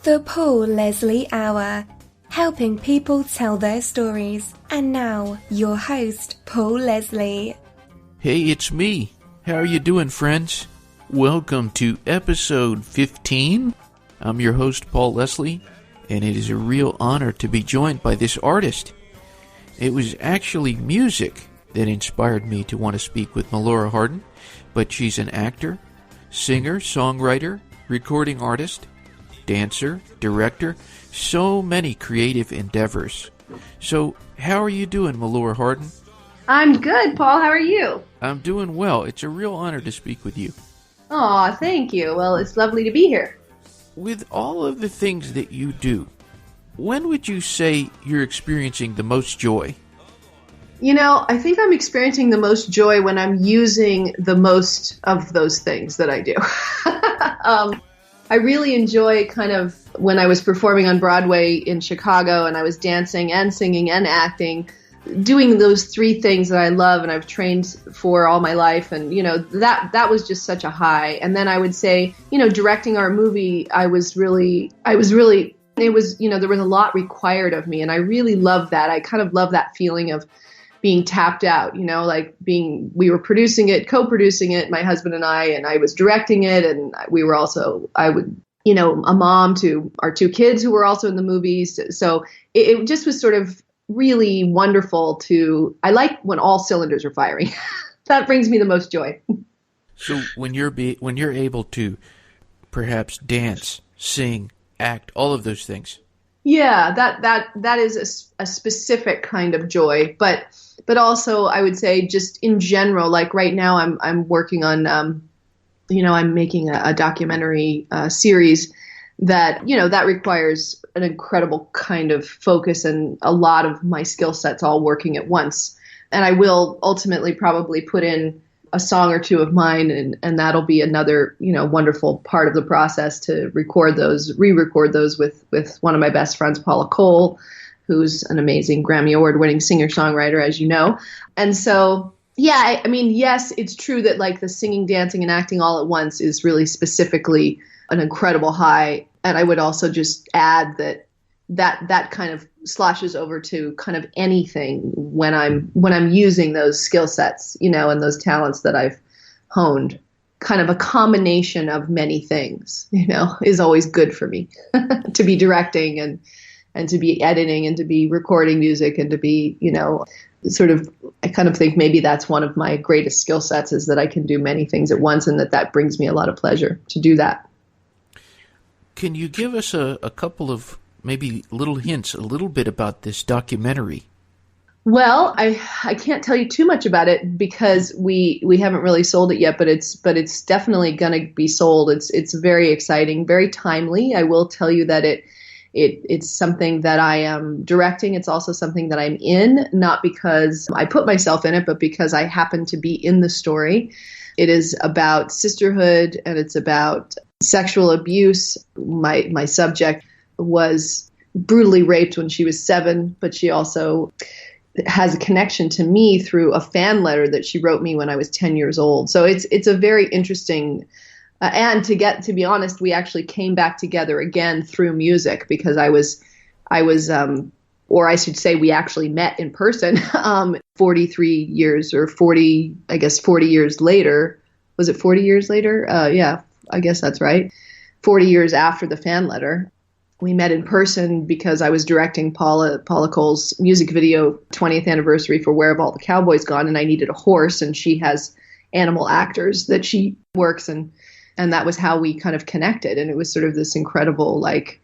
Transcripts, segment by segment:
The Paul Leslie Hour, helping people tell their stories. And now, your host, Paul Leslie. Hey, it's me. How are you doing, friends? Welcome to episode 15. I'm your host, Paul Leslie, and it is a real honor to be joined by this artist. It was actually music that inspired me to want to speak with Melora Hardin, but she's an actor, singer, songwriter, recording artist, dancer, director, so many creative endeavors. So, how are you doing, Melora Hardin? I'm good, Paul. How are you? I'm doing well. It's a real honor to speak with you. Aw, thank you. Well, it's lovely to be here. With all of the things that you do, when would you say you're experiencing the most joy? You know, I think I'm experiencing the most joy when I'm using the most of those things that I do. I really enjoy kind of when I was performing on Broadway in Chicago and I was dancing and singing and acting, doing those three things that I love and I've trained for all my life. And, you know, that was just such a high. And then I would say, you know, directing our movie, it was, you know, there was a lot required of me. And I really loved that. I kind of love that feeling of being tapped out, you know, like we were producing it, co-producing it, my husband and I was directing it. And I would, you know, a mom to our two kids who were also in the movies. So it just was sort of really wonderful I like when all cylinders are firing. That brings me the most joy. So when you're able to perhaps dance, sing, act, all of those things. Yeah, that is a specific kind of joy, but also I would say just in general, like right now I'm working on, you know, I'm making a documentary series that, you know, that requires an incredible kind of focus and a lot of my skill sets all working at once. And I will ultimately probably put in a song or two of mine, and that'll be another, you know, wonderful part of the process to re-record those with one of my best friends, Paula Cole, who's an amazing Grammy Award-winning singer-songwriter, as you know. And so, yeah, I mean, yes, it's true that like the singing, dancing, and acting all at once is really specifically an incredible high. And I would also just add that kind of sloshes over to kind of anything when I'm using those skill sets, you know, and those talents that I've honed. Kind of a combination of many things, you know, is always good for me. To be directing and to be editing and to be recording music and to be, you know, sort of, I kind of think maybe that's one of my greatest skill sets is that I can do many things at once and that brings me a lot of pleasure to do that. Can you give us a couple of maybe little hints, a little bit about this documentary? Well, I can't tell you too much about it because we haven't really sold it yet, but it's definitely going to be sold. It's very exciting, very timely. I will tell you that it's something that I am directing. It's also something that I'm in, not because I put myself in it, but because I happen to be in the story. It is about sisterhood and it's about sexual abuse. My subject was brutally raped when she was 7, but she also has a connection to me through a fan letter that she wrote me when I was 10 years old. So it's a very interesting, and to be honest, we actually came back together again through music because I was, or I should say we actually met in person, 43 years or 40, I guess 40 years later. Was it 40 years later? Yeah, I guess that's right. 40 years after the fan letter. We met in person because I was directing Paula Cole's music video 20th anniversary for Where Have All the Cowboys Gone, and I needed a horse, and she has animal actors that she works, and that was how we kind of connected. And it was sort of this incredible, like,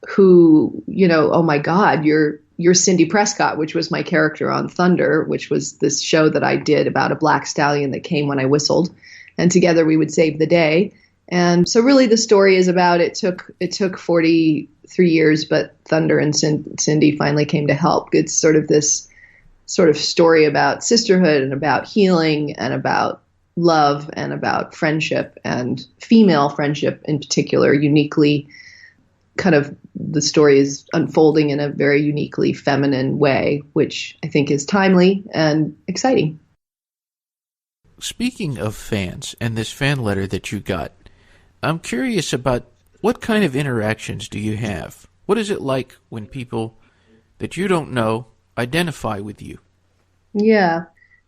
who, you know, oh my God, you're Cindy Prescott, which was my character on Thunder, which was this show that I did about a black stallion that came when I whistled, and together we would save the day. And so really the story is about it took 43 years, but Thunder and Cindy finally came to help. It's sort of this sort of story about sisterhood and about healing and about love and about friendship and female friendship in particular, uniquely kind of the story is unfolding in a very uniquely feminine way, which I think is timely and exciting. Speaking of fans and this fan letter that you got, I'm curious about what kind of interactions do you have? What is it like when people that you don't know identify with you? Yeah.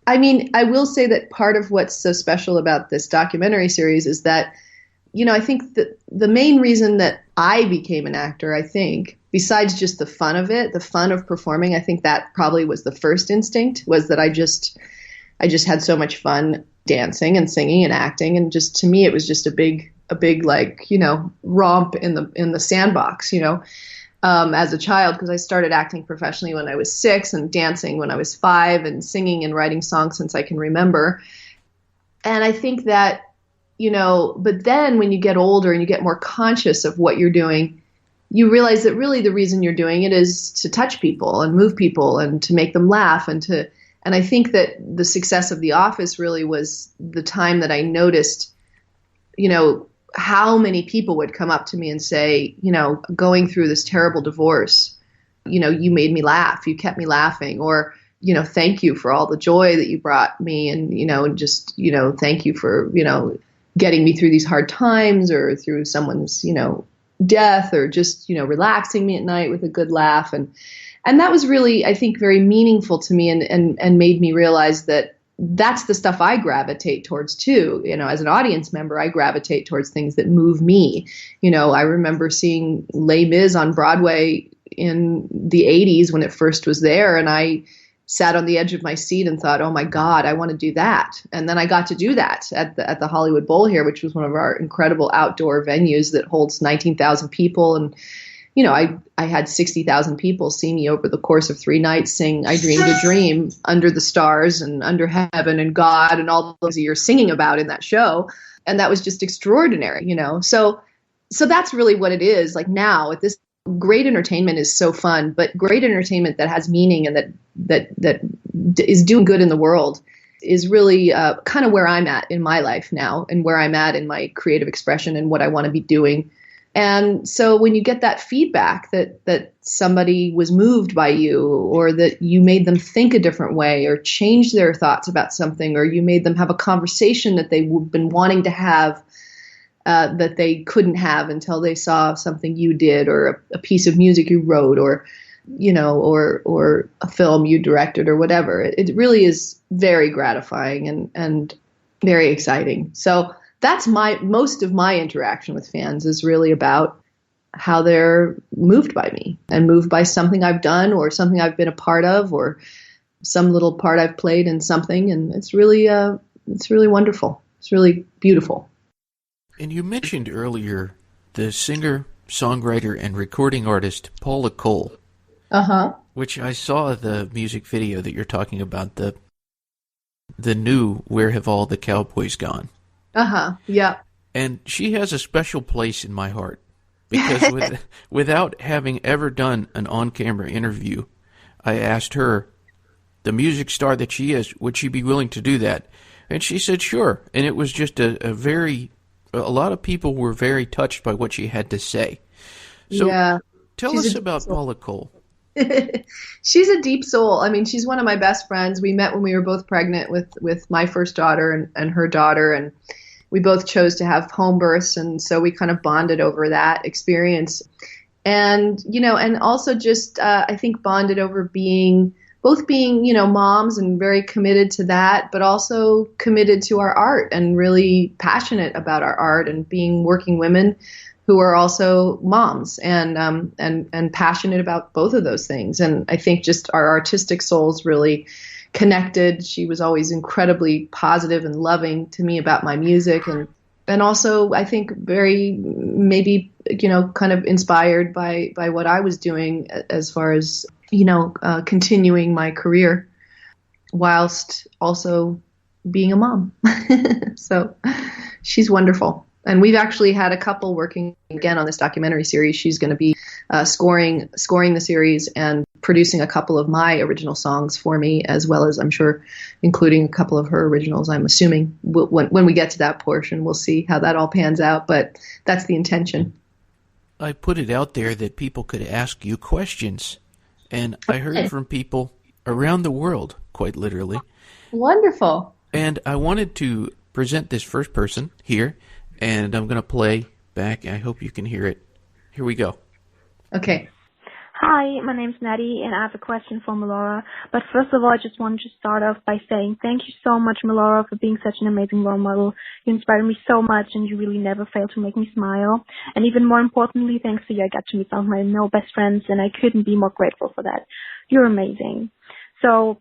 I mean, I will say that part of what's so special about this documentary series is that, I think that the main reason that I became an actor, I think, besides just the fun of it, the fun of performing, I think that probably was the first instinct, was that I just had so much fun dancing and singing and acting. And just, to me, it was just a big like, romp in the sandbox, as a child, because I started acting professionally when I was 6 and dancing when I was 5 and singing and writing songs since I can remember. And I think that, but then when you get older and you get more conscious of what you're doing, you realize that really the reason you're doing it is to touch people and move people and to make them laugh and I think that the success of The Office really was the time that I noticed, how many people would come up to me and say, going through this terrible divorce, you made me laugh, you kept me laughing, or, thank you for all the joy that you brought me. And, just, thank you for, getting me through these hard times or through someone's, death, or just, relaxing me at night with a good laugh. And that was really, I think, very meaningful to me and made me realize that that's the stuff I gravitate towards too. As an audience member, I gravitate towards things that move me. I remember seeing Les Mis on Broadway in the 80s when it first was there, and I sat on the edge of my seat and thought, oh my God, I want to do that. And then I got to do that at the Hollywood Bowl here, which was one of our incredible outdoor venues that holds 19,000 people. And, I had 60,000 people see me over the course of 3 nights sing I Dreamed a Dream under the stars and under heaven and God and all those you're singing about in that show. And that was just extraordinary, So that's really what it is. Like now at this, great entertainment is so fun, but great entertainment that has meaning and that is doing good in the world is really kind of where I'm at in my life now and where I'm at in my creative expression and what I want to be doing. And so when you get that feedback that somebody was moved by you, or that you made them think a different way or change their thoughts about something, or you made them have a conversation that they've been wanting to have, that they couldn't have until they saw something you did, or a piece of music you wrote, or, or a film you directed, or whatever. It really is very gratifying and very exciting. So that's most of my interaction with fans is really about how they're moved by me and moved by something I've done or something I've been a part of or some little part I've played in something. And it's really wonderful. It's really beautiful. And you mentioned earlier the singer, songwriter, and recording artist Paula Cole. Uh-huh. Which I saw the music video that you're talking about, the new Where Have All the Cowboys Gone? Uh-huh, yeah. And she has a special place in my heart because without having ever done an on-camera interview, I asked her, the music star that she is, would she be willing to do that? And she said sure. And it was just a lot of people were very touched by what she had to say. So yeah. Tell us about Paula Cole. She's a deep soul. I mean, she's one of my best friends. We met when we were both pregnant with my first daughter and her daughter, and we both chose to have home births, and so we kind of bonded over that experience. And, and also just, I think bonded over both being, moms and very committed to that, but also committed to our art and really passionate about our art and being working women who are also moms and passionate about both of those things. And I think just our artistic souls really connected. She was always incredibly positive and loving to me about my music, and also I think very maybe kind of inspired by what I was doing as far as continuing my career whilst also being a mom. So she's wonderful. And we've actually had a couple working again on this documentary series. She's going to be scoring the series and producing a couple of my original songs for me, as well as, I'm sure, including a couple of her originals. I'm assuming when we get to that portion, we'll see how that all pans out. But that's the intention. I put it out there that people could ask you questions. And I heard from people around the world, quite literally. Wonderful. And I wanted to present this first person here. And I'm going to play back. I hope you can hear it. Here we go. Okay. Hi, my name's Maddie, and I have a question for Melora. But first of all, I just wanted to start off by saying thank you so much, Melora, for being such an amazing role model. You inspire me so much, and you really never fail to make me smile. And even more importantly, thanks to you, I got to meet some of my male best friends, and I couldn't be more grateful for that. You're amazing. So,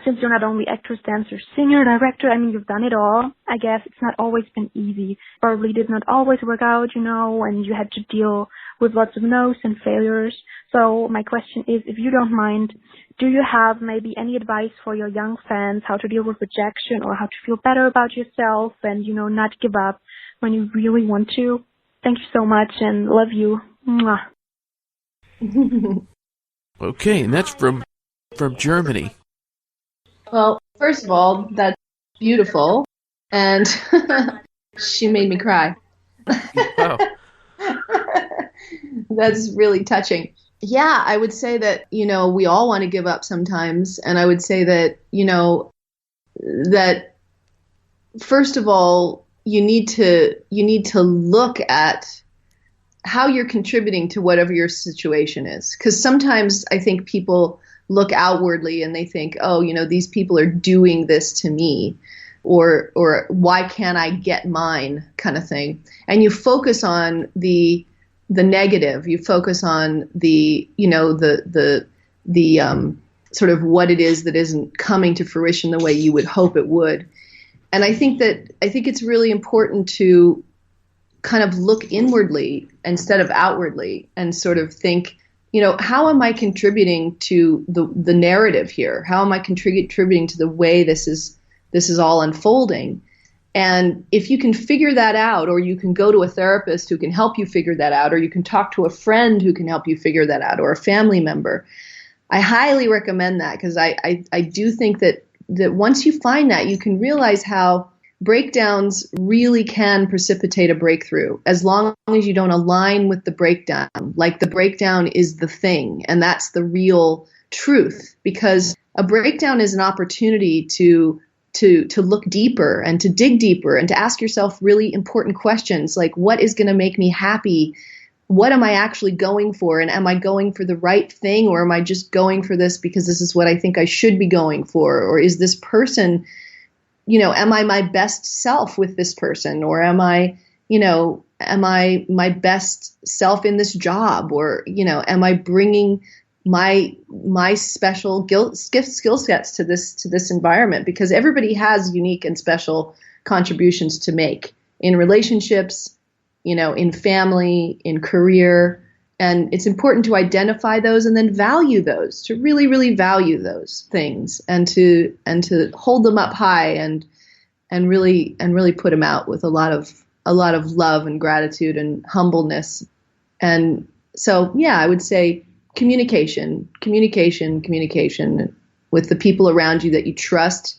since you're not only actress, dancer, singer, director, I mean, you've done it all. I guess it's not always been easy. Probably did not always work out, and you had to deal with lots of no's and failures. So my question is, if you don't mind, do you have maybe any advice for your young fans, how to deal with rejection or how to feel better about yourself and, not give up when you really want to? Thank you so much and love you. Mwah. Okay, and that's from Germany. Well, first of all, that's beautiful, and she made me cry. Wow. That's really touching. Yeah, I would say that, we all want to give up sometimes, and I would say that, that first of all, you need to look at how you're contributing to whatever your situation is, because sometimes I think people look outwardly and they think, oh, these people are doing this to me, or why can't I get mine, kind of thing. And you focus on the negative. You focus on the sort of what it is that isn't coming to fruition the way you would hope it would. And I think it's really important to kind of look inwardly instead of outwardly and sort of think, how am I contributing to the narrative here? How am I contributing to the way this is all unfolding? And if you can figure that out, or you can go to a therapist who can help you figure that out, or you can talk to a friend who can help you figure that out, or a family member, I highly recommend that, because I do think that once you find that, you can realize how breakdowns really can precipitate a breakthrough, as long as you don't align with the breakdown. Like the breakdown is the thing, and that's the real truth, because a breakdown is an opportunity to look deeper and to dig deeper and to ask yourself really important questions, like, what is going to make me happy? What am I actually going for? And am I going for the right thing, or am I just going for this because this is what I think I should be going for? Or is this person, am I my best self with this person? Or am I my best self in this job? Or, am I bringing my special skill sets to this environment? Because everybody has unique and special contributions to make in relationships, in family, in career. And it's important to identify those and then value those, to really, really value those things, and to hold them up high and really put them out with a lot of love and gratitude and humbleness. And so, yeah, I would say communication with the people around you that you trust,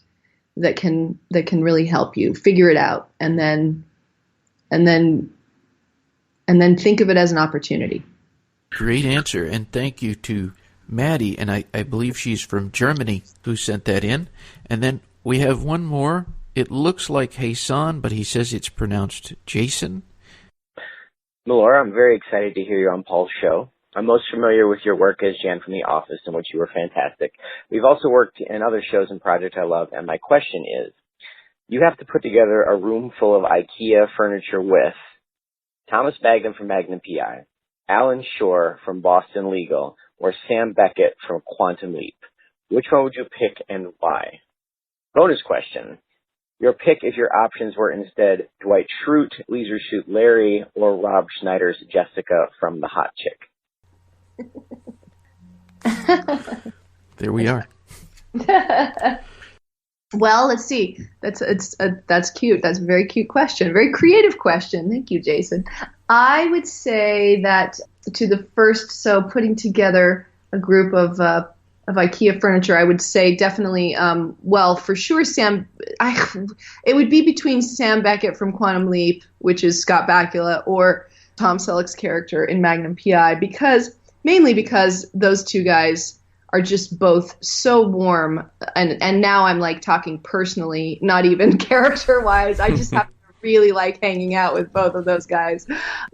that can really help you figure it out, and then think of it as an opportunity. Great answer, and thank you to Maddie, and I believe she's from Germany, who sent that in. And then we have one more. It looks like Hassan, but he says it's pronounced Jason. Melora, I'm very excited to hear you on Paul's show. I'm most familiar with your work as Jan from The Office, in which you were fantastic. We've also worked in other shows and projects I love, and my question is, you have to put together a room full of IKEA furniture with Thomas Magnum from Magnum PI, Alan Shore from Boston Legal, or Sam Beckett from Quantum Leap. Which one would you pick and why? Bonus question. Your pick if your options were instead Dwight Schrute, Leisure Suit Larry, or Rob Schneider's Jessica from The Hot Chick. There we are. Well, let's see. That's cute. That's a very cute question. Very creative question. Thank you, Jason. I would say that to the first, so putting together a group of IKEA furniture, I would say definitely, for sure, it would be between Sam Beckett from Quantum Leap, which is Scott Bakula, or Tom Selleck's character in Magnum PI, mainly because those two guys are just both so warm, and now I'm like talking personally, not even character-wise. I just have a really like hanging out with both of those guys.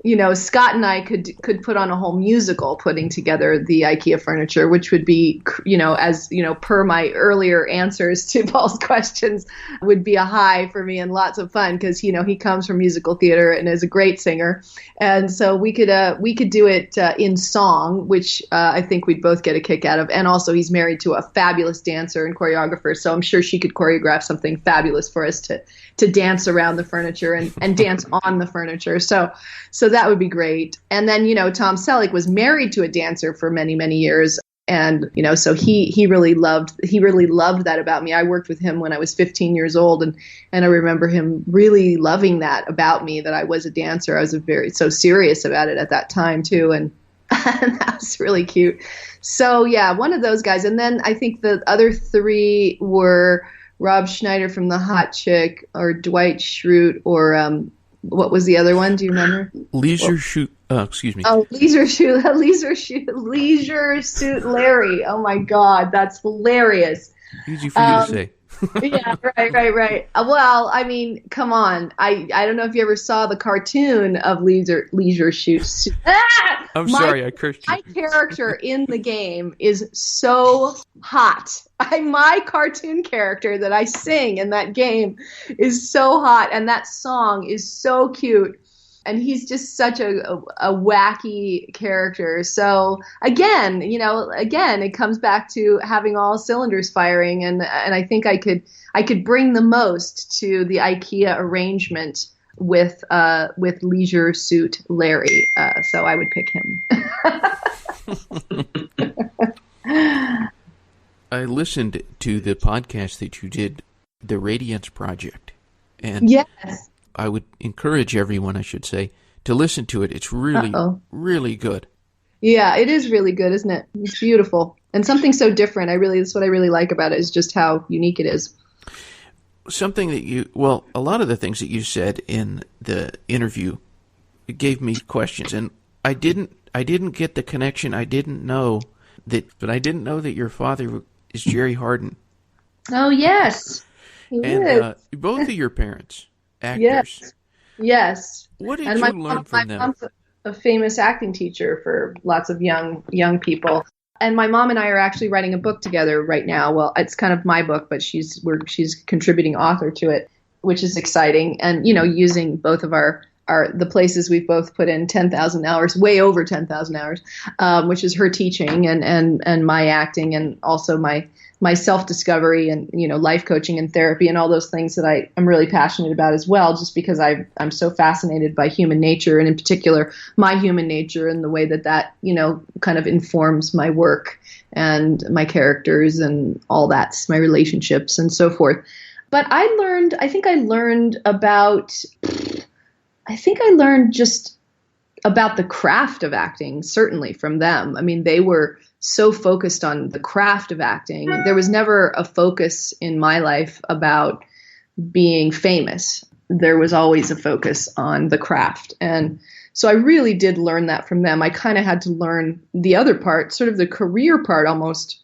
You know, Scott and I could put on a whole musical putting together the IKEA furniture, which would be, you know, as you know, per my earlier answers to Paul's questions, would be a high for me and lots of fun because, you know, he comes from musical theater and is a great singer. And so we could do it in song, which I think we'd both get a kick out of. And also he's married to a fabulous dancer and choreographer. So I'm sure she could choreograph something fabulous for us to dance around the furniture and dance on the furniture. So that would be great. And then, you know, Tom Selleck was married to a dancer for many, many years. And, you know, so he really loved that about me. I worked with him when I was 15 years old. And I remember him really loving that about me, that I was a dancer. I was so serious about it at that time too. And that was really cute. So yeah, one of those guys. And then I think the other three were Rob Schneider from The Hot Chick, or Dwight Schrute, or what was the other one? Do you remember? Leisure Suit. Excuse me. Oh, Leisure Suit Larry. Oh my God, that's hilarious. Easy for you to say. Yeah, right. Well, I mean, come on. I don't know if you ever saw the cartoon of Leisure Suit. I'm sorry, I cursed you. My character in the game is so hot. My cartoon character that I sing in that game is so hot, and that song is so cute. And he's just such a wacky character. So again, it comes back to having all cylinders firing, and I think I could bring the most to the IKEA arrangement with Leisure Suit Larry. So I would pick him. I listened to the podcast that you did, the Radiance Project, and yes. I would encourage everyone, I should say, to listen to it. It's really, really good. Yeah, it is really good, isn't it? It's beautiful. And something so different. That's what I really like about it, is just how unique it is. Something that a lot of the things that you said in the interview, it gave me questions. And I didn't get the connection. I didn't know that your father is Jerry Hardin. Oh, yes. And both of your parents. Actors. Yes. What did you learn from them? My mom's a famous acting teacher for lots of young people. And my mom and I are actually writing a book together right now. Well, it's kind of my book, but she's contributing author to it, which is exciting. And, you know, using both of the places we've both put in 10,000 hours, way over 10,000 hours, which is her teaching and my acting, and also my self-discovery and, you know, life coaching and therapy and all those things that I am really passionate about as well, just because I'm so fascinated by human nature, and in particular my human nature, and the way that, you know, kind of informs my work and my characters and all that, my relationships and so forth. But I think I learned just about the craft of acting, certainly from them. I mean, they were so focused on the craft of acting. There was never a focus in my life about being famous. There was always a focus on the craft. And so I really did learn that from them. I kind of had to learn the other part, sort of the career part, almost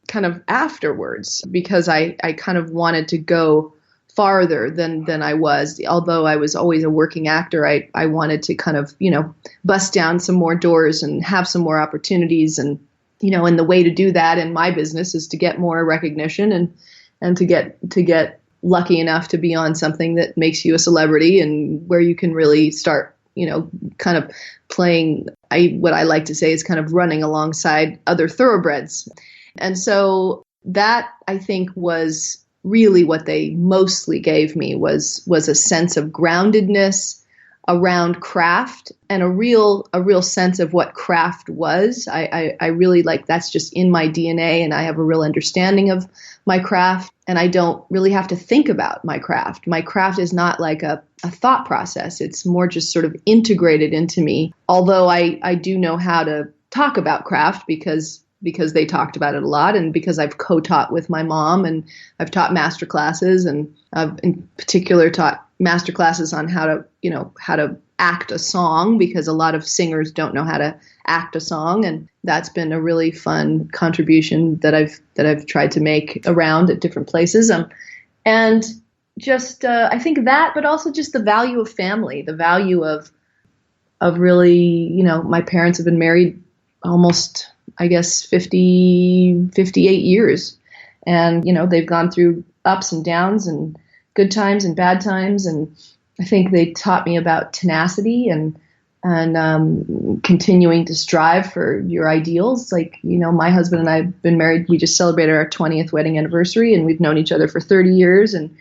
kind of afterwards, because I kind of wanted to go farther than I was. Although I was always a working actor, I wanted to kind of, you know, bust down some more doors and have some more opportunities. And, you know, and the way to do that in my business is to get more recognition and to get lucky enough to be on something that makes you a celebrity, and where you can really start, you know, kind of playing, what I like to say is kind of running alongside other thoroughbreds. And so that, I think, was really what they mostly gave me was a sense of groundedness around craft, and a real sense of what craft was. I really that's just in my DNA, and I have a real understanding of my craft, and I don't really have to think about my craft. My craft is not like a thought process. It's more just sort of integrated into me. Although I do know how to talk about craft because they talked about it a lot, and because I've co-taught with my mom, and I've taught master classes, and I've in particular taught master classes on how to act a song, because a lot of singers don't know how to act a song. And that's been a really fun contribution that I've tried to make around at different places. And just I think that, but also just the value of family, the value of really, my parents have been married almost, I guess, 58 years. And, they've gone through ups and downs and good times and bad times. And I think they taught me about tenacity and continuing to strive for your ideals. Like, my husband and I have been married. We just celebrated our 20th wedding anniversary, and we've known each other for 30 years. And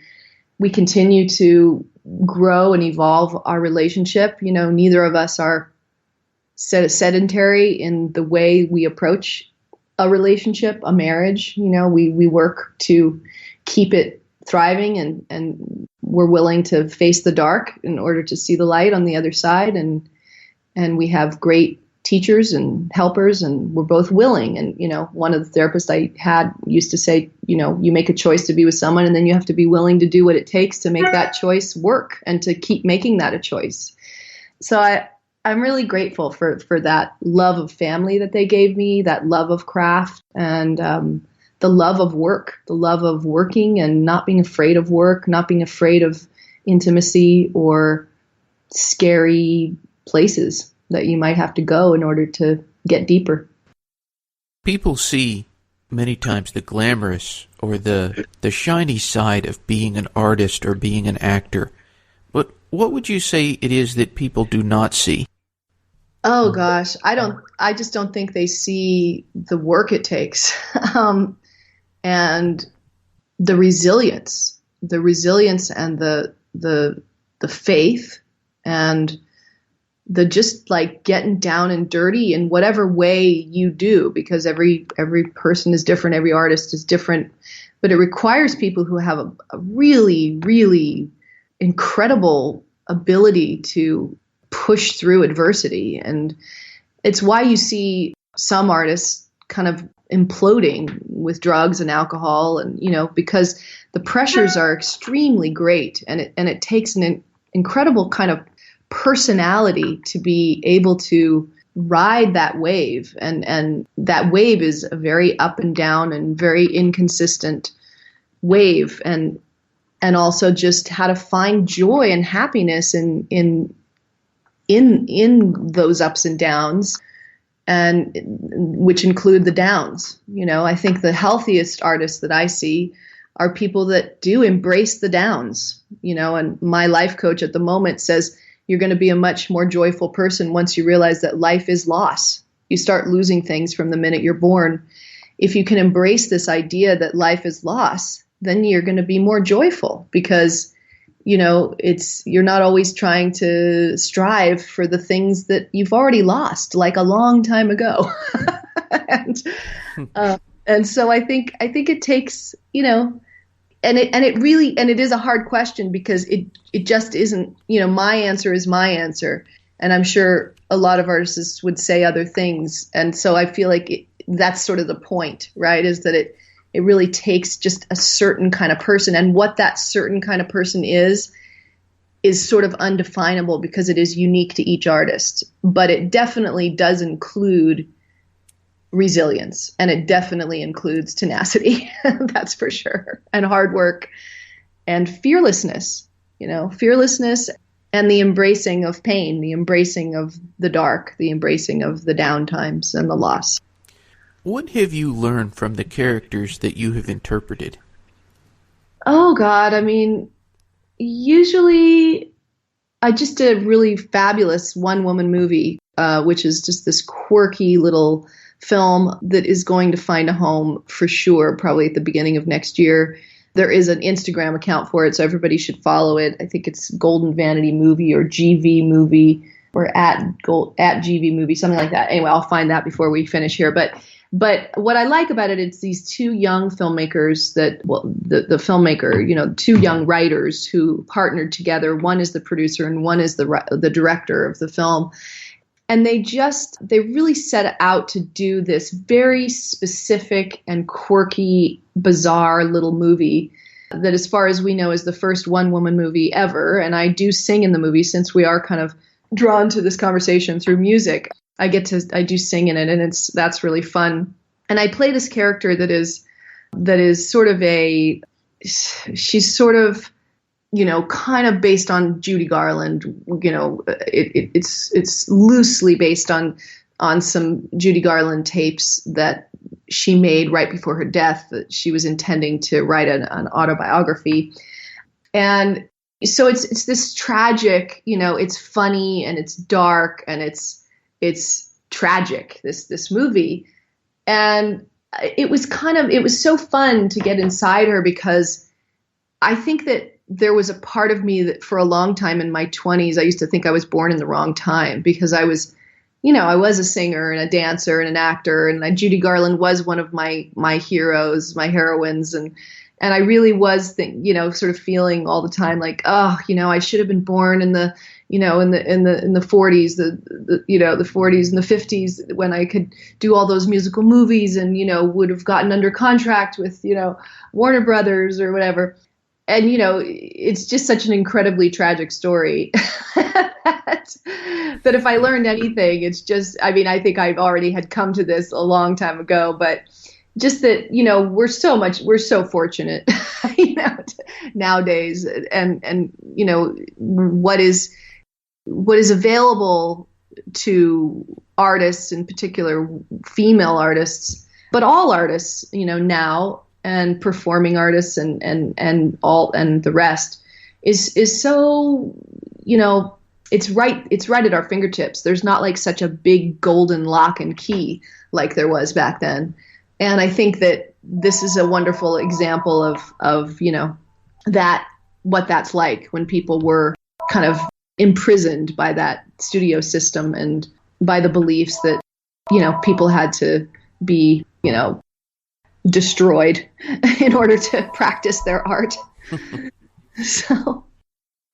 we continue to grow and evolve our relationship. Neither of us are sedentary in the way we approach a relationship, a marriage. We work to keep it thriving, and we're willing to face the dark in order to see the light on the other side. And we have great teachers and helpers, and we're both willing. And, one of the therapists I had used to say, you make a choice to be with someone, and then you have to be willing to do what it takes to make that choice work and to keep making that a choice. So I'm really grateful for that love of family that they gave me, that love of craft, and the love of work, the love of working and not being afraid of work, not being afraid of intimacy or scary places that you might have to go in order to get deeper. People see many times the glamorous or the shiny side of being an artist or being an actor. But what would you say it is that people do not see? Oh gosh, I just don't think they see the work it takes. And the resilience and the faith and the just like getting down and dirty in whatever way you do, because every person is different, every artist is different, but it requires people who have a really, really incredible ability to push through adversity. And it's why you see some artists kind of imploding with drugs and alcohol, and because the pressures are extremely great, and it takes an incredible kind of personality to be able to ride that wave, and that wave is a very up and down and very inconsistent wave, and also just how to find joy and happiness in those ups and downs, and which include the downs. I think the healthiest artists that I see are people that do embrace the downs, and my life coach at the moment says, you're going to be a much more joyful person once you realize that life is loss. You start losing things from the minute you're born. If you can embrace this idea that life is loss, then you're going to be more joyful, because, you're not always trying to strive for the things that you've already lost, like a long time ago. And so I think it takes, and it is a hard question, because it just isn't, my answer is my answer. And I'm sure a lot of artists would say other things. And so I feel like that's sort of the point, right? Is that it really takes just a certain kind of person, and what that certain kind of person is sort of undefinable, because it is unique to each artist. But it definitely does include resilience, and it definitely includes tenacity. That's for sure. And hard work and fearlessness, fearlessness, and the embracing of pain, the embracing of the dark, the embracing of the downtimes and the loss. What have you learned from the characters that you have interpreted? Oh God, I mean, usually I just did a really fabulous one-woman movie, which is just this quirky little film that is going to find a home for sure, probably at the beginning of next year. There is an Instagram account for it, so everybody should follow it. I think it's Golden Vanity Movie or GV Movie, or at GV Movie, something like that. Anyway, I'll find that before we finish here. But what I like about it, it's these two young filmmakers the filmmaker, two young writers who partnered together. One is the producer and one is the director of the film. And they really set out to do this very specific and quirky, bizarre little movie that, as far as we know, is the first one-woman movie ever. And I do sing in the movie, since we are kind of drawn to this conversation through music. I do sing in it, and that's really fun. And I play this character that is sort of she's sort of kind of based on Judy Garland. It's loosely based on some Judy Garland tapes that she made right before her death, that she was intending to write an autobiography. And so it's this tragic, it's funny and it's dark and it's tragic, this movie. And it was so fun to get inside her, because I think that there was a part of me that for a long time in my 20s, I used to think I was born in the wrong time, because I was a singer and a dancer and an actor, and Judy Garland was one of my heroes, my heroines. And I really was sort of feeling all the time like, I should have been born in the, in the 40s, the 40s and the 50s, when I could do all those musical movies and, would have gotten under contract with, Warner Brothers or whatever. And, it's just such an incredibly tragic story that if I learned anything, it's just, I think I've already had come to this a long time ago, but just that, we're so fortunate, nowadays, and, what is available to artists, in particular female artists, but all artists, now, and performing artists and the rest is so, it's right at our fingertips. There's not like such a big golden lock and key like there was back then. And I think that this is a wonderful example of what that's like when people were kind of imprisoned by that studio system and by the beliefs that, people had to be, destroyed in order to practice their art. So,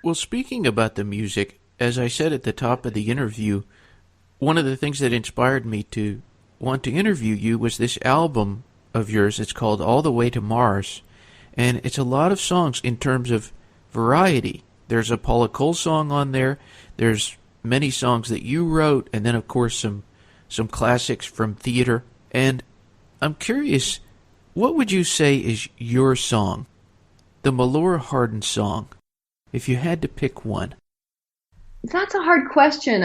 well, speaking about the music, as I said at the top of the interview, one of the things that inspired me to want to interview you was this album of yours. It's called All the Way to Mars, and it's a lot of songs in terms of variety. There's a Paula Cole song on there. There's many songs that you wrote, and then, of course, some classics from theater. And I'm curious, what would you say is your song, the Melora Hardin song, if you had to pick one? That's a hard question.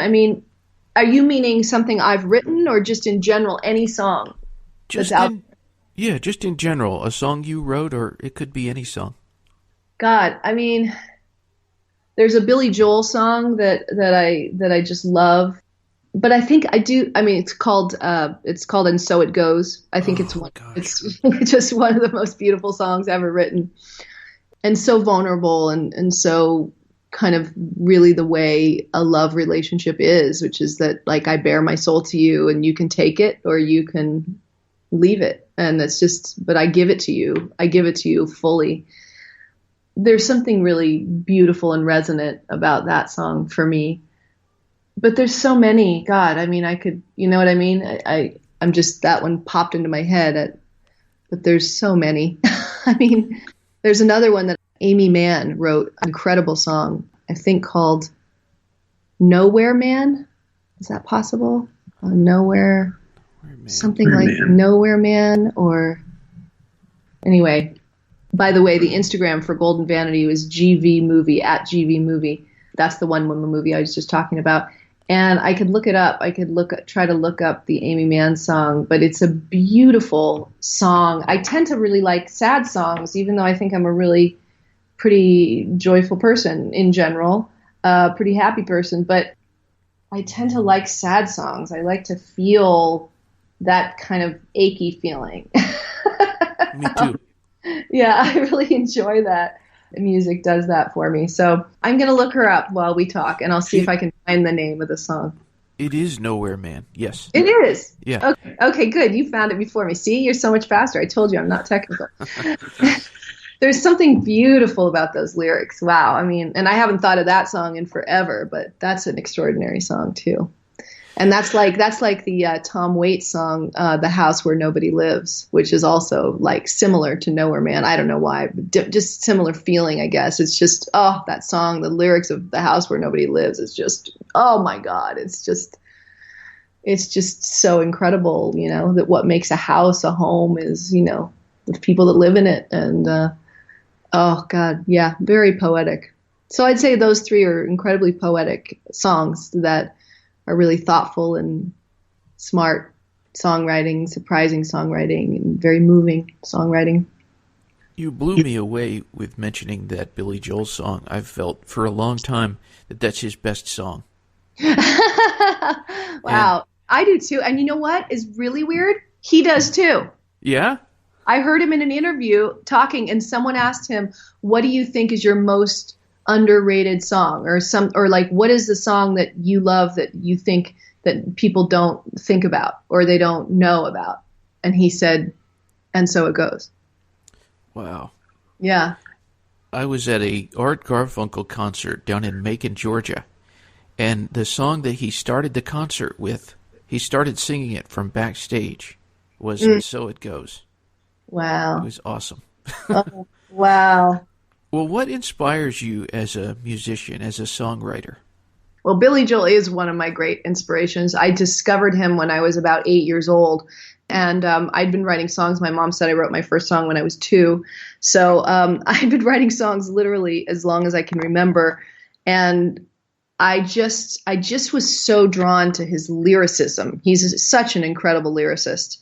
Are you meaning something I've written, or just in general, any song? Just in general, a song you wrote, or it could be any song. God, there's a Billy Joel song that I just love. But I think I do. It's called And So It Goes. I think it's just one of the most beautiful songs ever written, and so vulnerable and so kind of really the way a love relationship is, which is that, like, I bare my soul to you and you can take it or you can leave it. And that's just, but I give it to you. I give it to you fully. There's something really beautiful and resonant about that song for me. But there's so many. God, I could, you know what I mean? I'm just, that one popped into my head. But there's so many. There's another one that Amy Mann wrote, an incredible song, I think called Nowhere Man. Is that possible? Nowhere, something like Man. Nowhere Man, or anyway. By the way, the Instagram for Golden Vanity was GV Movie, at GV Movie. That's the one woman movie I was just talking about. And I could look it up. I could try to look up the Amy Mann song, but it's a beautiful song. I tend to really like sad songs, even though I think I'm a really pretty joyful person in general, pretty happy person. But I tend to like sad songs. I like to feel that kind of achy feeling. Me too. Yeah, I really enjoy that. Music does that for me. So I'm going to look her up while we talk, and I'll see if I can find the name of the song. It is Nowhere Man, yes. It is? Yeah. Okay, good. You found it before me. See, you're so much faster. I told you I'm not technical. There's something beautiful about those lyrics. Wow. And I haven't thought of that song in forever, but that's an extraordinary song too. And that's like the Tom Waits song, The House Where Nobody Lives, which is also like similar to Nowhere Man. I don't know why, but just similar feeling, I guess. It's just, that song, the lyrics of The House Where Nobody Lives is just, oh my God. It's just so incredible, that what makes a house a home is, the people that live in it. And Oh God, yeah, very poetic. So I'd say those three are incredibly poetic songs that are really thoughtful and smart songwriting, surprising songwriting, and very moving songwriting. You blew me away with mentioning that Billy Joel song. I've felt for a long time that that's his best song. Wow, I do too. And you know what is really weird? He does too. Yeah? I heard him in an interview talking, and someone asked him, "What do you think is your most underrated song?" or like, "What is the song that you love that you think that people don't think about or they don't know about?" And he said, "And So It Goes." Wow. Yeah. I was at a Art Garfunkel concert down in Macon, Georgia, and the song that he started the concert with, he started singing it from backstage, was And So It Goes. Wow. It was awesome. Oh, wow. Well, what inspires you as a musician, as a songwriter? Well, Billy Joel is one of my great inspirations. I discovered him when I was about 8 years old. And I'd been writing songs. My mom said I wrote my first song when I was 2. So I've been writing songs literally as long as I can remember. And I just was so drawn to his lyricism. He's such an incredible lyricist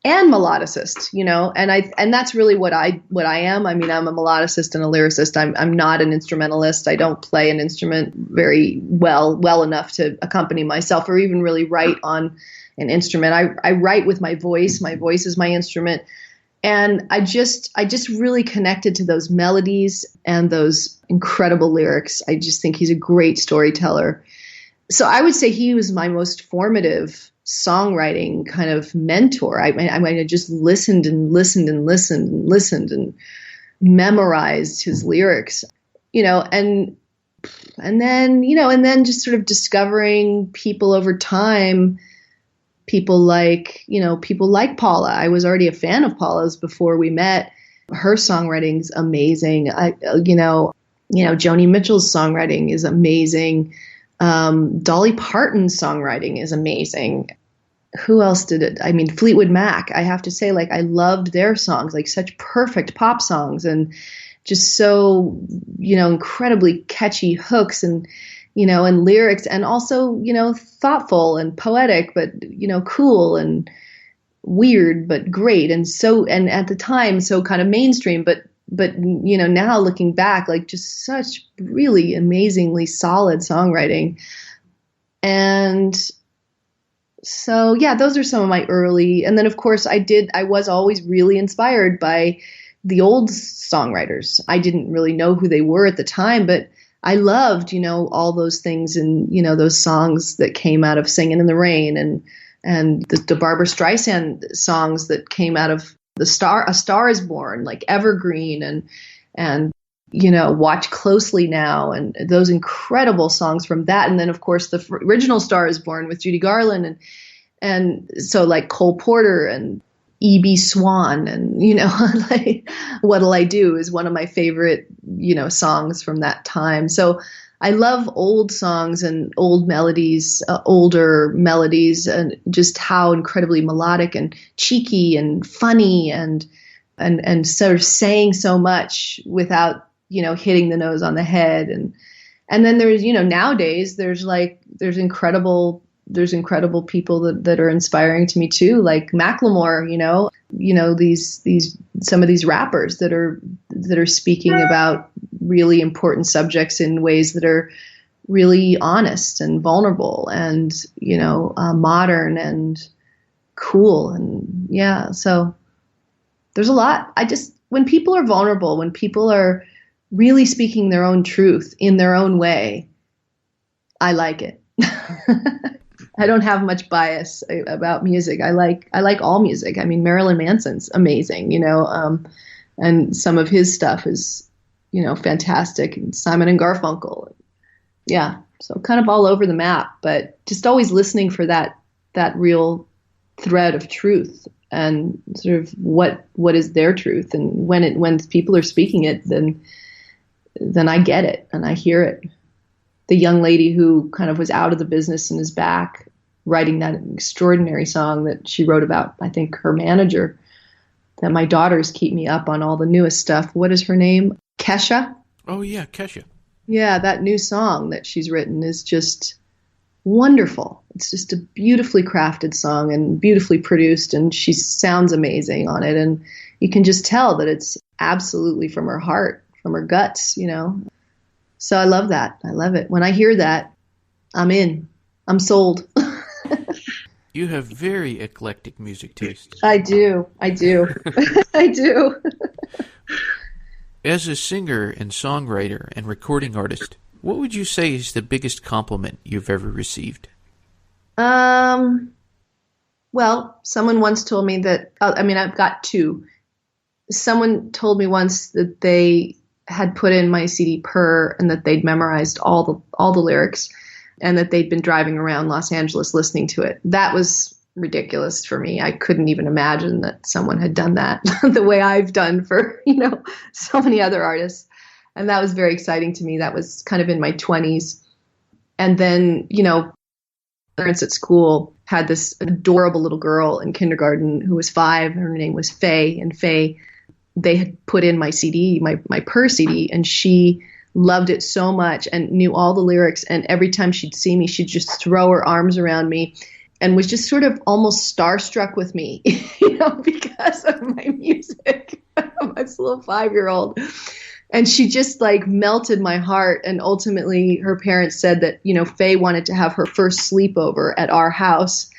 and melodicist, and that's really what I am. I mean, I'm a melodicist and a lyricist. I'm not an instrumentalist. I don't play an instrument very well enough to accompany myself or even really write on an instrument. I write with my voice. My voice is my instrument. And I just really connected to those melodies and those incredible lyrics. I just think he's a great storyteller. So I would say he was my most formative songwriting kind of mentor. I just listened and listened and listened and listened and memorized his lyrics, and then just sort of discovering people over time, people like Paula. I was already a fan of Paula's before we met. Her songwriting's amazing. Joni Mitchell's songwriting is amazing. Dolly Parton's songwriting is amazing. Who else did it? I mean, Fleetwood Mac. I have to say, I loved their songs, such perfect pop songs and just so, incredibly catchy hooks and lyrics and also, thoughtful and poetic, but, cool and weird, but great. And at the time, so kind of mainstream, but now looking back, just such really amazingly solid songwriting. And so, yeah, those are some of my early, and then of course I was always really inspired by the old songwriters. I didn't really know who they were at the time, but I loved, all those things and, those songs that came out of Singin' in the Rain and the Barbra Streisand songs that came out of A Star Is Born, like Evergreen and Watch Closely Now, and those incredible songs from that. And then of course the original Star Is Born with Judy Garland and so like Cole Porter and E.B. Swan and, What'll I Do is one of my favorite, songs from that time. So I love old songs and old melodies, older melodies, and just how incredibly melodic and cheeky and funny and sort of saying so much without, hitting the nose on the head. And then there's, nowadays there's incredible people that are inspiring to me too, like Macklemore, these some of these rappers that are speaking about really important subjects in ways that are really honest and vulnerable and, modern and cool. And yeah, so there's a lot. When people are vulnerable, when people are really speaking their own truth in their own way, I like it. I don't have much bias about music. I like all music. I mean, Marilyn Manson's amazing, and some of his stuff is, fantastic. And Simon and Garfunkel. Yeah. So kind of all over the map, but just always listening for that real thread of truth and sort of what is their truth. And when people are speaking it, then I get it and I hear it. The young lady who kind of was out of the business and is back writing that extraordinary song that she wrote about, I think, her manager. that my daughters keep me up on all the newest stuff. What is her name? Kesha? Oh, yeah, Kesha. Yeah, that new song that she's written is just wonderful. It's just a beautifully crafted song and beautifully produced, and she sounds amazing on it. And you can just tell that it's absolutely from her heart, from her guts, you know. So I love that. I love it. When I hear that, I'm in. I'm sold. You have very eclectic music taste. I do. I do. I do. As a singer and songwriter and recording artist, what would you say is the biggest compliment you've ever received? Well, someone once told me that, I've got two. Someone told me once that they had put in my CD Purr and that they'd memorized all the lyrics and that they'd been driving around Los Angeles listening to it. That was ridiculous for me. I couldn't even imagine that someone had done that the way I've done for, so many other artists. And that was very exciting to me. That was kind of in my 20s. And then, parents at school had this adorable little girl in kindergarten who was 5. Her name was Faye. And Faye, they had put in my CD, my Purr CD, and she loved it so much and knew all the lyrics. And every time she'd see me, she'd just throw her arms around me and was just sort of almost starstruck with me, because of my music. I'm this little 5-year-old. And she just like melted my heart. And ultimately her parents said that, Faye wanted to have her first sleepover at our house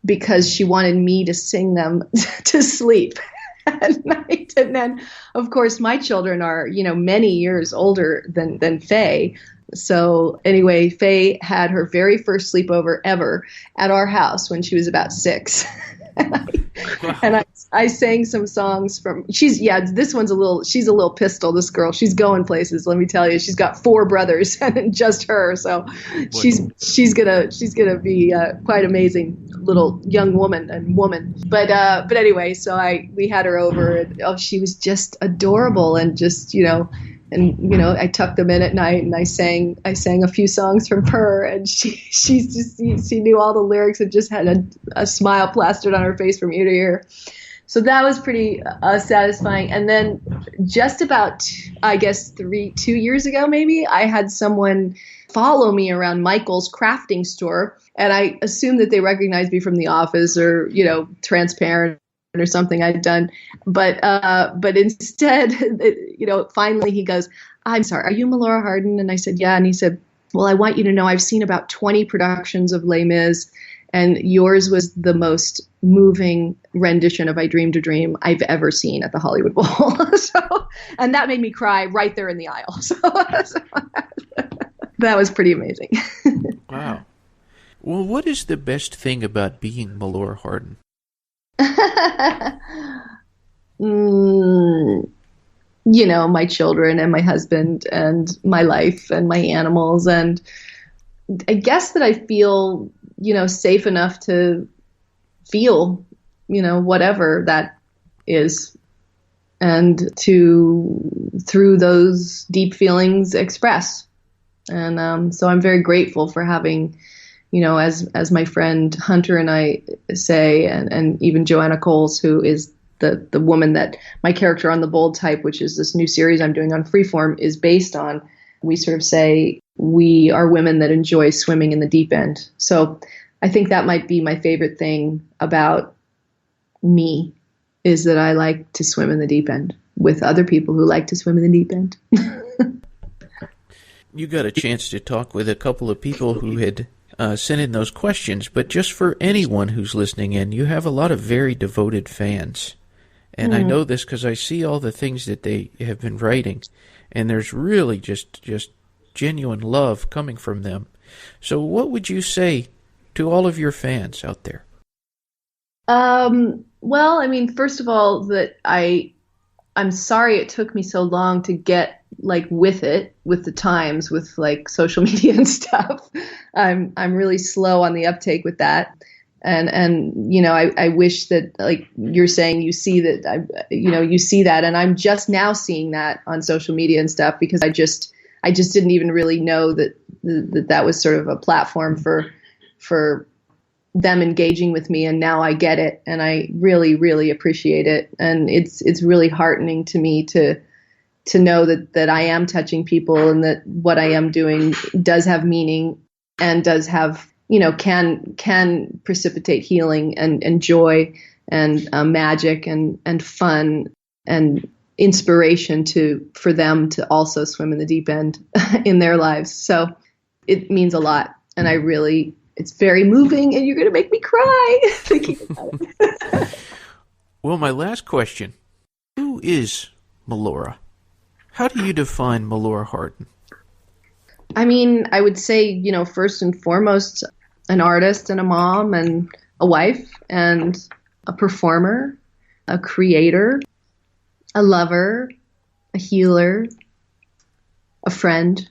because she wanted me to sing them to sleep at night. And then, of course, my children are, many years older than Faye. So anyway, Faye had her very first sleepover ever at our house when she was about 6. And I sang some songs from, she's a little pistol, this girl. She's going places, let me tell you. She's got 4 brothers and just her. So she's gonna be quite amazing little young woman. But anyway, so we had her over and she was just adorable and just, I tucked them in at night and I sang a few songs from Purr, and she knew all the lyrics and just had a smile plastered on her face from ear to ear. So that was pretty satisfying. And then just about, I guess, 2 years ago, maybe, I had someone follow me around Michael's crafting store, and I assumed that they recognized me from The Office or, Transparent or something I'd done. But instead, finally he goes, "I'm sorry, are you Melora Hardin?" And I said, "Yeah." And he said, "Well, I want you to know I've seen about 20 productions of Les Mis, and yours was the most moving rendition of I Dreamed a Dream I've ever seen at the Hollywood Bowl." And that made me cry right there in the aisle. So that was pretty amazing. Wow. Well, what is the best thing about being Melora Hardin? My children and my husband and my life and my animals. And I guess that I feel, safe enough to feel, whatever that is, and to, through those deep feelings, express. And so I'm very grateful for having, as my friend Hunter and I say, and even Joanna Coles, who is the woman that my character on The Bold Type, which is this new series I'm doing on Freeform, is based on. We sort of say we are women that enjoy swimming in the deep end. So I think that might be my favorite thing about me, is that I like to swim in the deep end with other people who like to swim in the deep end. You got a chance to talk with a couple of people who had sent in those questions, but just for anyone who's listening in, you have a lot of very devoted fans. And I know this because I see all the things that they have been writing, and there's really just genuine love coming from them. So what would you say to all of your fans out there? Well, first of all, that I'm sorry it took me so long to get with the times, with social media and stuff. I'm really slow on the uptake with that. And I wish that, you're saying, you see that, you see that, and I'm just now seeing that on social media and stuff, because I just didn't even really know that was sort of a platform for them engaging with me, and now I get it, and I really, really appreciate it. And it's really heartening to me to know that I am touching people, and that what I am doing does have meaning and does have, can precipitate healing and joy and magic and fun and inspiration for them to also swim in the deep end in their lives. So it means a lot, and it's very moving, and you're going to make me cry thinking about it. Well, my last question, who is Melora? How do you define Melora Hardin? I mean, I would say, first and foremost, an artist and a mom and a wife and a performer, a creator, a lover, a healer, a friend,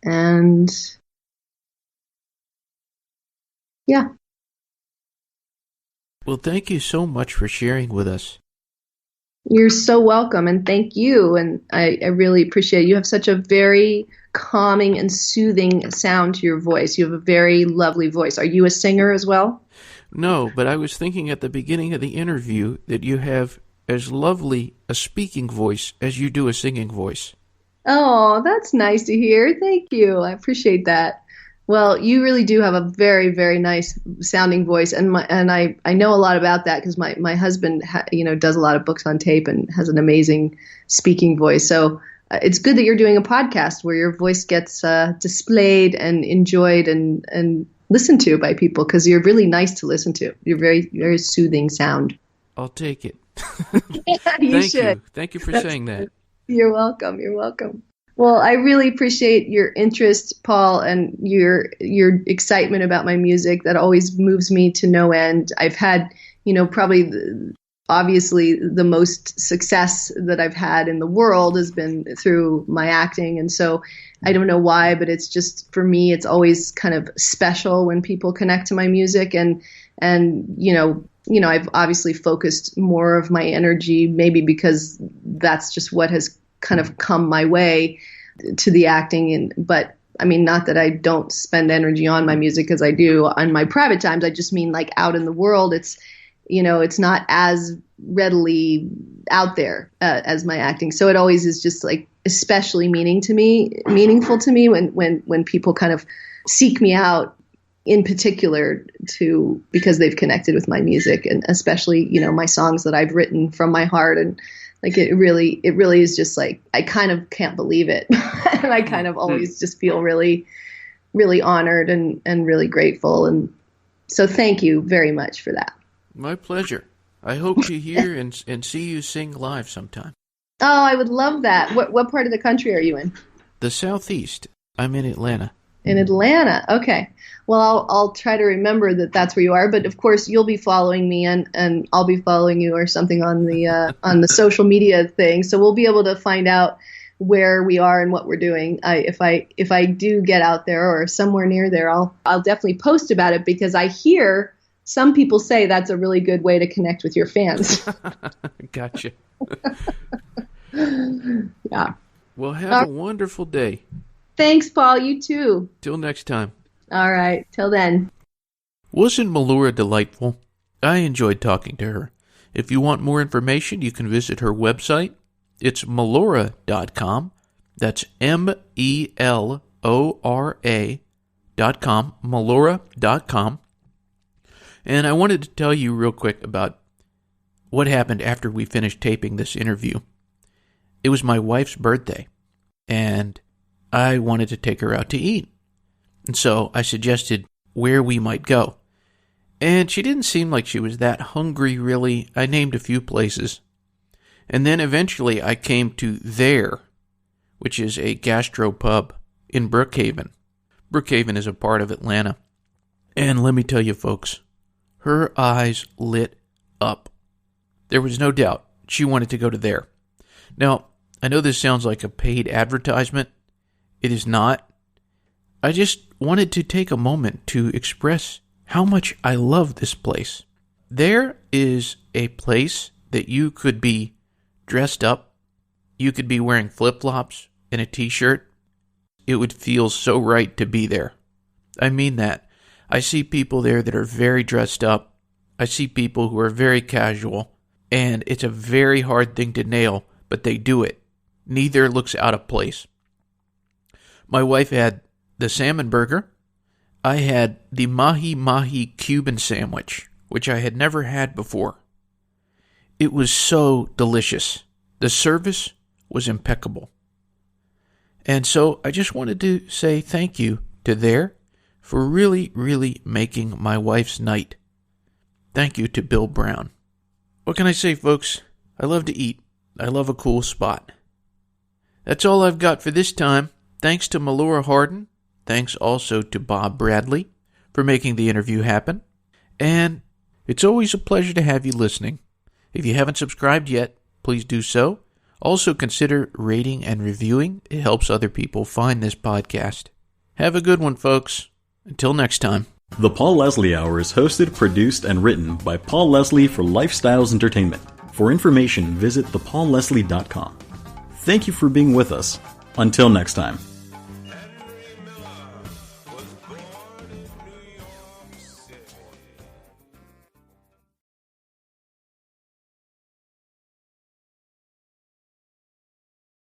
and yeah. Well, thank you so much for sharing with us. You're so welcome, and thank you. And I really appreciate it. You have such a very calming and soothing sound to your voice. You have a very lovely voice. Are you a singer as well? No, but I was thinking at the beginning of the interview that you have as lovely a speaking voice as you do a singing voice. Oh, that's nice to hear. Thank you. I appreciate that. Well, you really do have a very, very nice sounding voice, and I know a lot about that because my husband does a lot of books on tape and has an amazing speaking voice. So it's good that you're doing a podcast where your voice gets displayed and enjoyed and listened to by people, because you're really nice to listen to. You're very, very soothing sound. I'll take it. Yeah, you Thank should. you. Thank you for saying that. You're welcome. You're welcome. Well, I really appreciate your interest, Paul, and your excitement about my music. That always moves me to no end. I've had, probably obviously the most success that I've had in the world has been through my acting. And so I don't know why, but it's just, for me, it's always kind of special when people connect to my music. And I've obviously focused more of my energy, maybe because that's just what has kind of come my way, to the acting. But I mean, not that I don't spend energy on my music, because I do on my private times. I just mean, like, out in the world, it's not as readily out there as my acting. So it always is just like especially meaningful to me when people kind of seek me out in particular because they've connected with my music, and especially, my songs that I've written from my heart. And like, it really is just like, I kind of can't believe it. And I kind of always just feel really, really honored and really grateful. And so thank you very much for that. My pleasure. I hope to hear and see you sing live sometime. Oh, I would love that. What part of the country are you in? The Southeast. I'm in Atlanta. In Atlanta. Okay. Well, I'll try to remember that that's where you are. But of course, you'll be following me, and I'll be following you or something on the social media thing. So we'll be able to find out where we are and what we're doing. If I do get out there or somewhere near there, I'll definitely post about it, because I hear some people say that's a really good way to connect with your fans. Gotcha. Yeah. Well, have a wonderful day. Thanks, Paul. You too. Till next time. All right. Till then. Wasn't Melora delightful? I enjoyed talking to her. If you want more information, you can visit her website. It's melora.com. That's MELORA.com. Melora.com. And I wanted to tell you real quick about what happened after we finished taping this interview. It was my wife's birthday, and I wanted to take her out to eat. And so I suggested where we might go. And she didn't seem like she was that hungry, really. I named a few places. And then eventually I came to There, which is a gastro pub in Brookhaven. Brookhaven is a part of Atlanta. And let me tell you, folks, her eyes lit up. There was no doubt she wanted to go to There. Now, I know this sounds like a paid advertisement. It is not. I just wanted to take a moment to express how much I love this place. There is a place that you could be dressed up. You could be wearing flip-flops and a t-shirt. It would feel so right to be there. I mean that. I see people there that are very dressed up. I see people who are very casual. And it's a very hard thing to nail, but they do it. Neither looks out of place. My wife had the salmon burger. I had the mahi-mahi Cuban sandwich, which I had never had before. It was so delicious. The service was impeccable. And so I just wanted to say thank you to there for really, really making my wife's night. Thank you to Bill Brown. What can I say, folks? I love to eat. I love a cool spot. That's all I've got for this time. Thanks to Melora Hardin. Thanks also to Bob Bradley for making the interview happen. And it's always a pleasure to have you listening. If you haven't subscribed yet, please do so. Also consider rating and reviewing. It helps other people find this podcast. Have a good one, folks. Until next time. The Paul Leslie Hour is hosted, produced, and written by Paul Leslie for Lifestyles Entertainment. For information, visit thepaulleslie.com. Thank you for being with us. Until next time.